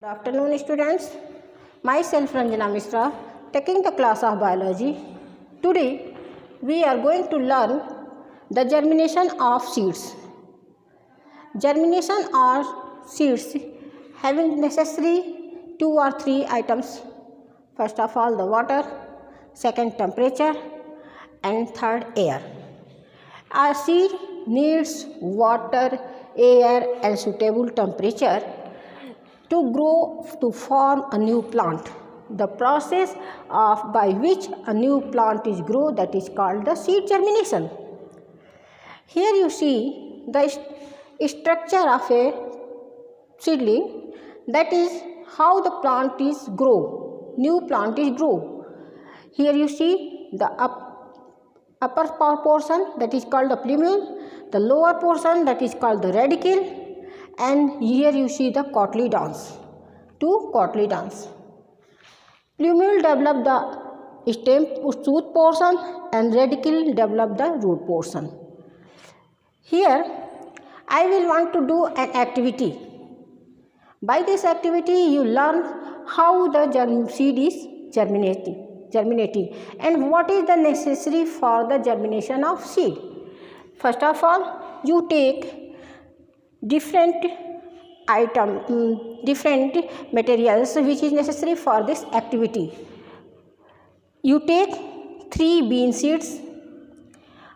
Good afternoon, students. Myself Ranjana Misra, taking the class of biology. Today we are going to learn the germination of seeds. Germination of seeds having necessary 2 or 3 items. First of all, the water, second temperature, and third air. A seed needs water, air, and suitable temperature to grow, to form a new plant. The process by which a new plant is grown, that is called the seed germination. Here you see the structure of a seedling, that is how the plant is grow, new plant is grow. Here you see the upper portion, that is called the plumule, the lower portion, that is called the radicle, and here you see the cotyledons, 2 cotyledons. Plumule develop the stem shoot portion and radicle develop the root portion. Here I will want to do an activity. By this activity you learn how the seed is germinating and what is the necessary for the germination of seed. First of all, you take different materials which is necessary for this activity. You take 3 bean seeds.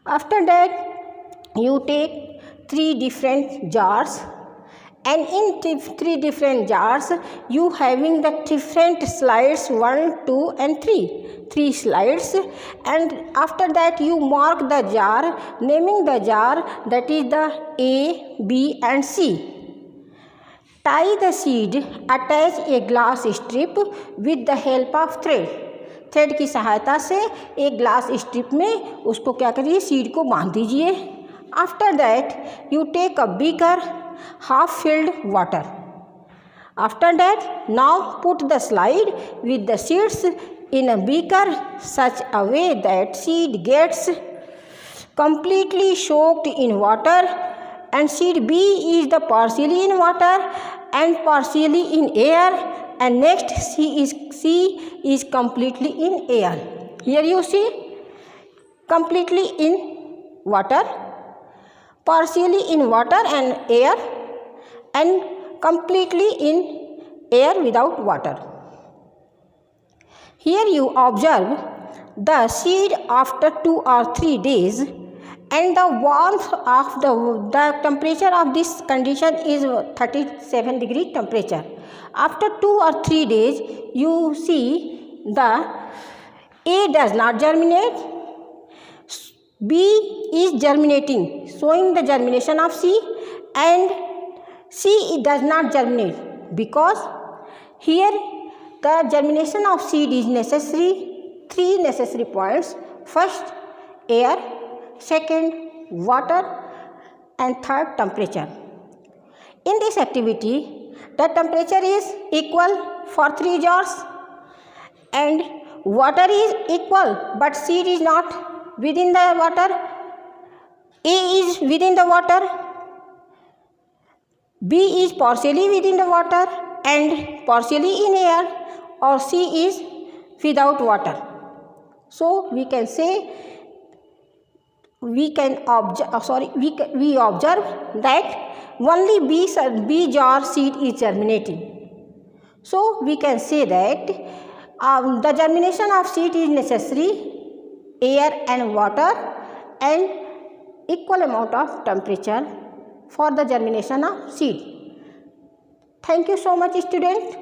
After that you take 3 different jars, and in 3 different jars you having the different slides 1, 2 and 3 slides, and after that you mark the jar, naming the jar, that is the A, B and C. Tie the seed, attach a glass strip with the help of thread की सहायता से एक glass strip में उसको क्या करिए, seed को बांध दीजिए. After that you take a beaker half filled water. After that, now put the slide with the seeds in a beaker such a way that seed gets completely soaked in water, and seed B is the partially in water and partially in air, and next C is completely in air. Here you see completely in water, partially in water and air, and completely in air without water. Here you observe the seed after 2 or 3 days, and the warmth of the temperature of this condition is 37 degree temperature. After 2 or 3 days you see the A does not germinate, B is germinating, showing the germination of C, and C does not germinate because here the germination of seed is necessary, 3 necessary points. First, air, second, water, and third, temperature. In this activity, the temperature is equal for 3 jars and water is equal, but seed is not within the water. A is within the water, B is partially within the water and partially in air, or C is without water. So we can say we observe that only B jar seed is germinating. So we can say that the germination of seed is necessary air and water and equal amount of temperature for the germination of seed. Thank you so much, student.